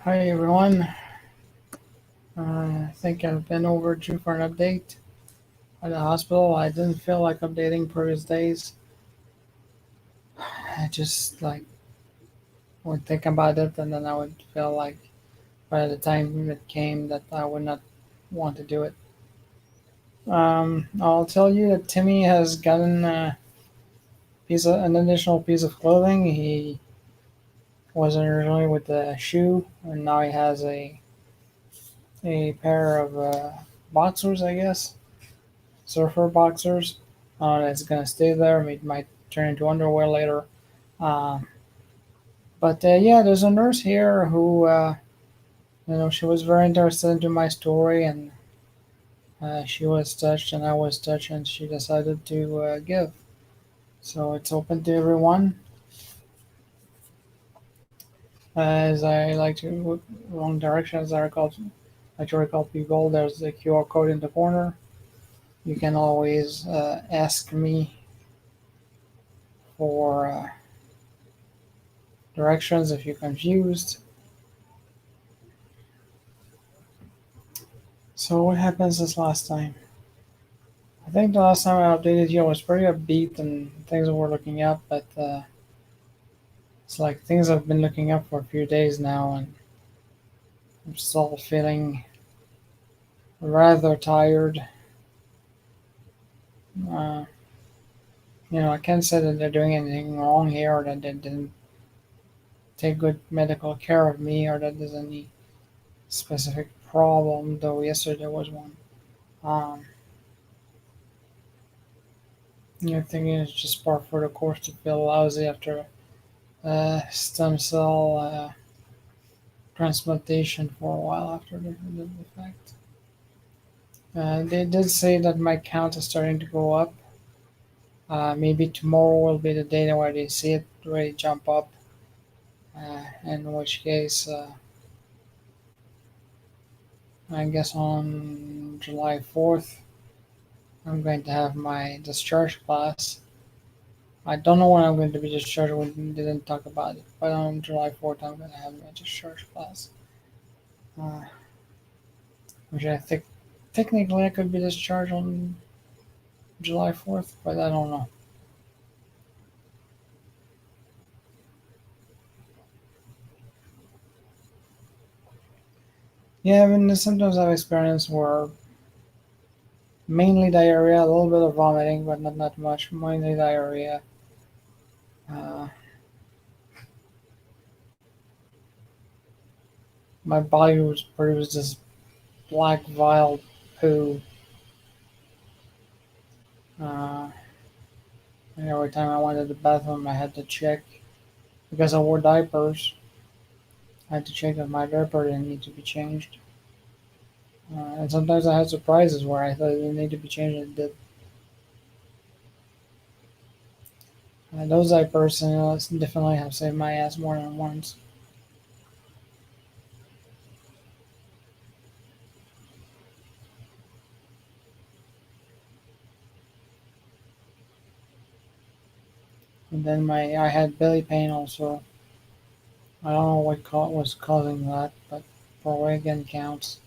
Hi everyone. I think I've been overdue for an update at the hospital. I didn't feel like updating previous days. I just would think about it, and then I would feel like by the time it came that I would not want to do it. I'll tell you that Timmy has gotten an additional piece of clothing. He wasn't originally with the shoe, and now he has a pair of boxers, I guess, surfer boxers. It's gonna stay there. It might turn into underwear later. Um, but yeah, there's a nurse here who, she was very interested into my story, and she was touched, and I was touched, and she decided to give. So it's open to everyone. As I like to, wrong direction, as I recall, like to recall people, there's the QR code in the corner. You can always ask me for directions if you're confused. So what happens this last time? I think the last time I updated you I was pretty upbeat and things were looking up, but it's like things have been looking up for a few days now, and I'm still feeling rather tired. Uh, I can't say that they're doing anything wrong here, or that they didn't take good medical care of me, or that there's any specific problem. Though yesterday there was one. Um, thinking it's just part for the course to feel lousy after stem cell transplantation for a while after the fact. They did say that my count is starting to go up. Maybe tomorrow will be the day where they see it really jump up. In which case, I guess on July 4th, I'm going to have my discharge class. I don't know when I'm going to be discharged. We didn't talk about it, but on July 4th, I'm going to have my discharge class, uh, which I think technically I could be discharged on July 4th, but I don't know. Yeah, I mean, the symptoms I've experienced were mainly diarrhea, a little bit of vomiting, but not much. Mainly diarrhea. Uh, my body was produced this black vile poo. Uh, and every time I went to the bathroom, I had to check because I wore diapers. I had to check if my diaper didn't need to be changed. And sometimes I had surprises where I thought it didn't need to be changed and it did. Those diapers, definitely have saved my ass more than once. And then I had belly pain also. I don't know what was causing that, but probably again counts.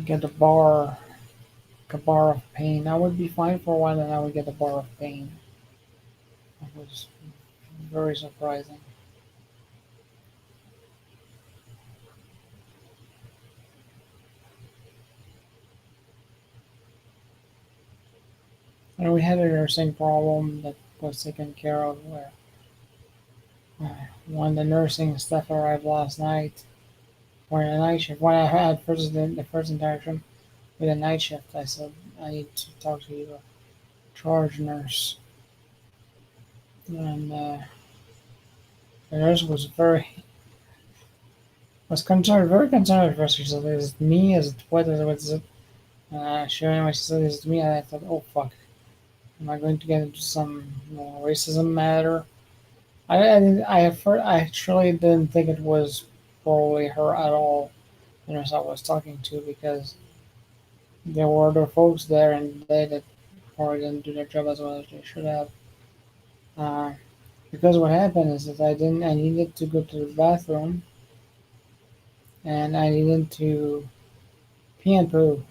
Get a bar of pain. I would be fine for a while, and I would get a bar of pain. It was very surprising. And we had a nursing problem that was taken care of where when the nursing staff arrived last night for the night shift, when I had the first interaction with the night shift, I said I need to talk to the charge nurse, and the nurse was concerned, very concerned at first. She said, "Is it me? Is it what is it?" She very much said, "Is it me?" And I thought, "Oh fuck, am I going to get into some racism matter?" I actually didn't think it was probably her at all. The nurse I was talking to because there were other folks there and they that or didn't do their job as well as they should have. Uh, because what happened is that I needed to go to the bathroom and I needed to pee and poo.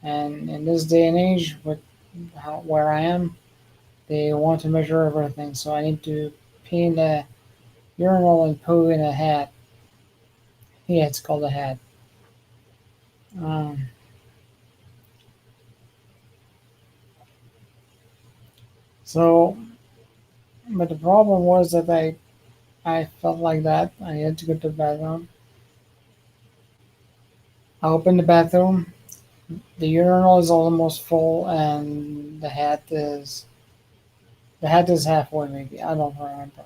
And in this day and age, where I am, they want to measure everything. So I need to pee in the urinal and poo in a hat. Yeah, it's called a hat. Um, so, but the problem was that I felt like that. I had to go to the bathroom. I opened the bathroom. The urinal is almost full, and the hat is halfway maybe. I don't remember.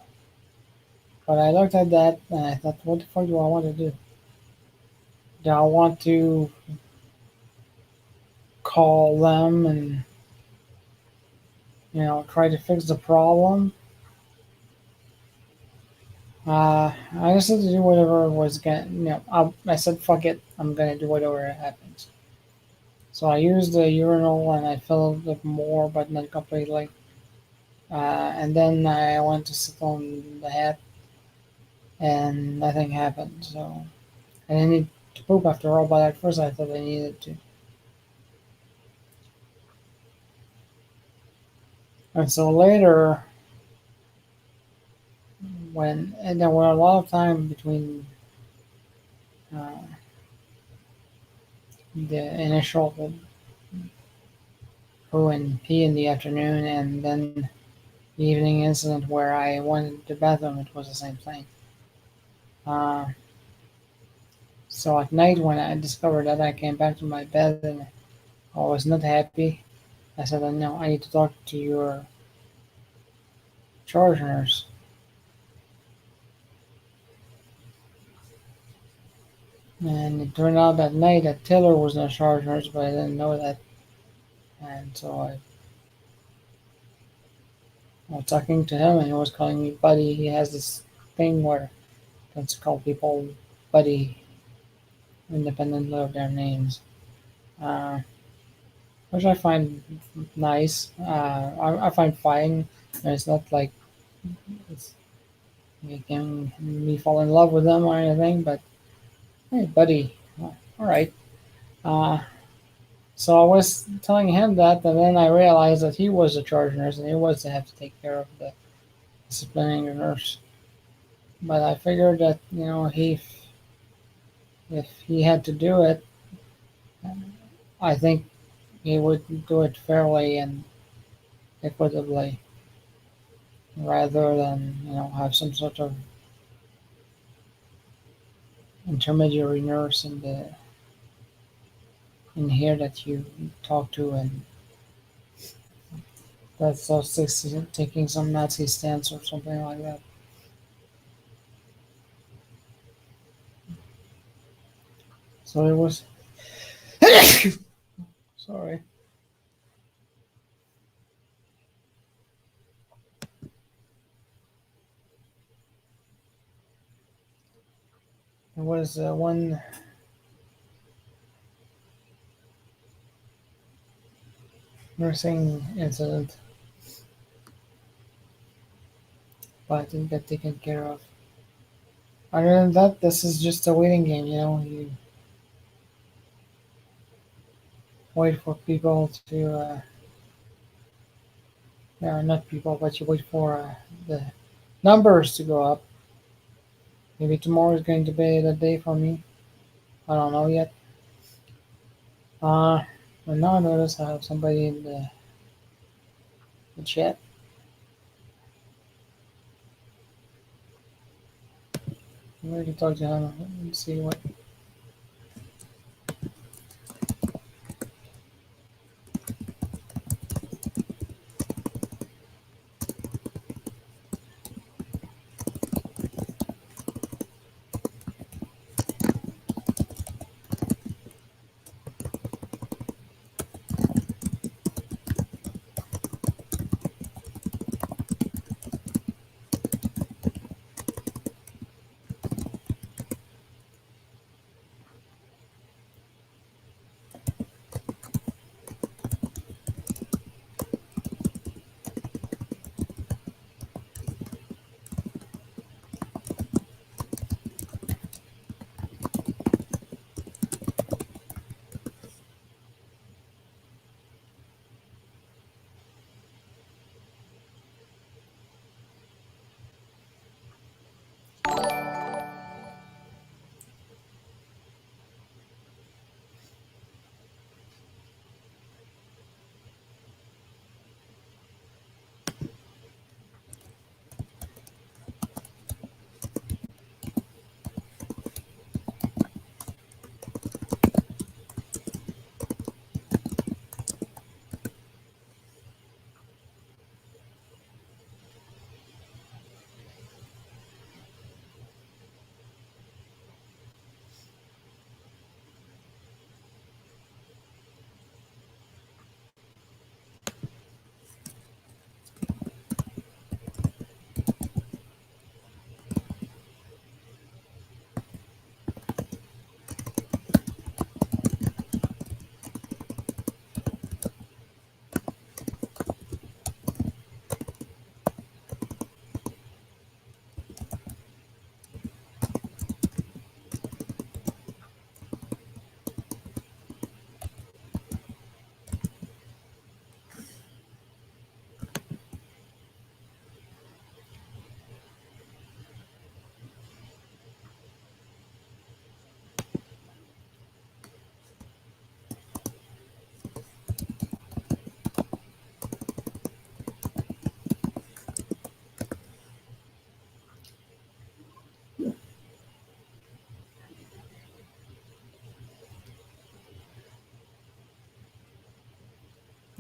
But I looked at that and I thought, what the fuck do I want to do? Do I want to call them and try to fix the problem? I just had to do whatever was gonna. I said, fuck it. I'm gonna do whatever happens. So I used the urinal and I filled it more, but not completely. And then I went to sit on the hat and nothing happened. So I didn't need to poop after all, but at first I thought I needed to. And so later, and there were a lot of time between uh, the initial poo and pee in the afternoon and then the evening incident where I went to the bathroom, it was the same thing. Uh, so at night when I discovered that, I came back to my bed and I was not happy. I said, no, I need to talk to your charge nurse. And it turned out that night that Taylor was not charge nurse, but I didn't know that. And so I was talking to him and he was calling me buddy. He has this thing where let's call people buddy independently of their names, uh, which I find nice. I find fine. It's not like it's making me fall in love with them or anything, but hey, buddy, all right. Uh, so I was telling him that, and then I realized that he was a charge nurse and he was to have to take care of the disciplining the nurse. But I figured that if he had to do it, I think he would do it fairly and equitably, rather than have some sort of intermediary nurse in here that you talk to and that's also taking some Nazi stance or something like that. So it was sorry. It was one nursing incident, but I didn't get taken care of. Other than that, this is just a waiting game. You wait for people to, not people, but you wait for the numbers to go up. Maybe tomorrow is going to be the day for me. I don't know yet. Uh, but now I notice I have somebody in the chat. I'm ready to talk to him and see what.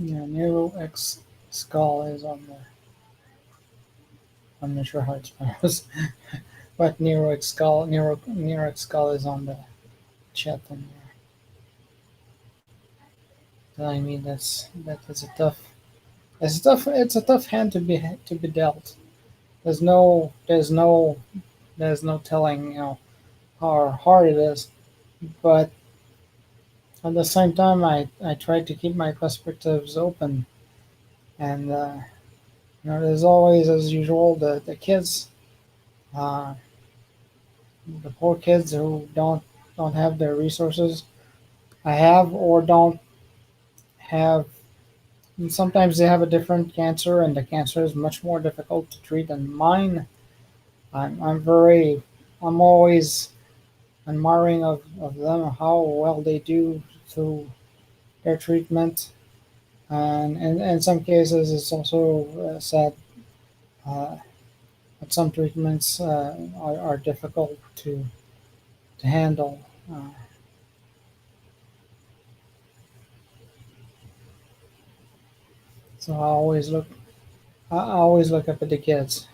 Yeah, Nero X Skull is on the. I'm not sure how it's pronounced, but Nero X Skull is on the chat in there. I mean, that is a tough. It's a tough hand to be dealt. There's no telling how hard it is. But at the same time, I try to keep my perspectives open, and there's always, as usual, the kids, uh, the poor kids who don't have the resources I have or don't have. And sometimes they have a different cancer, and the cancer is much more difficult to treat than mine. I'm always admiring of them how well they do through their treatment, and in some cases it's also sad uh, that some treatments are difficult to handle. Uh, so I always look up at the kids,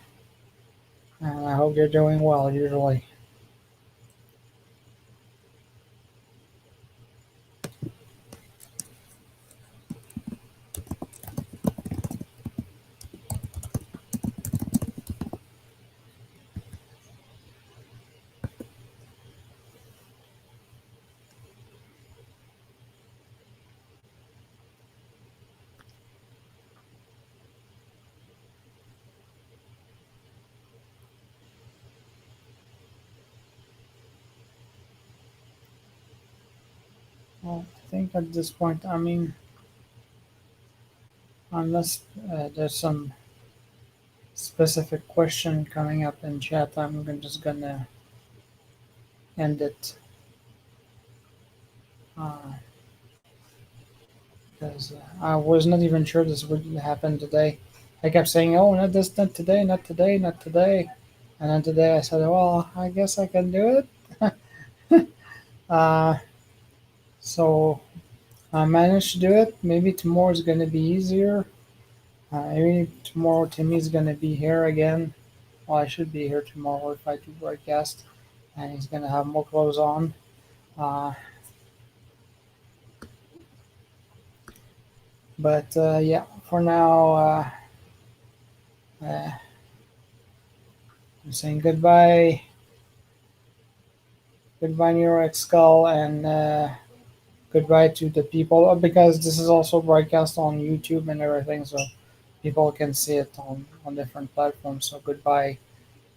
and I hope you're doing well. Usually, well, I think at this point, I mean, unless there's some specific question coming up in chat, just gonna end it uh, because I was not even sure this would happen today. I kept saying, "Oh, not this, not today, not today, not today," and then today I said, "Well, I guess I can do it." uh, so I managed to do it. Maybe tomorrow is gonna be easier. Maybe tomorrow Timmy's gonna be here again. Well, I should be here tomorrow if I do broadcast, and he's gonna have more clothes on. Uh, but yeah, for now, uh, I'm saying goodbye, goodbye, Nero X Skull, and goodbye to the people because this is also broadcast on YouTube and everything, so people can see it on different platforms. So goodbye,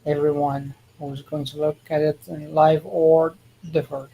everyone who's going to look at it in live or deferred.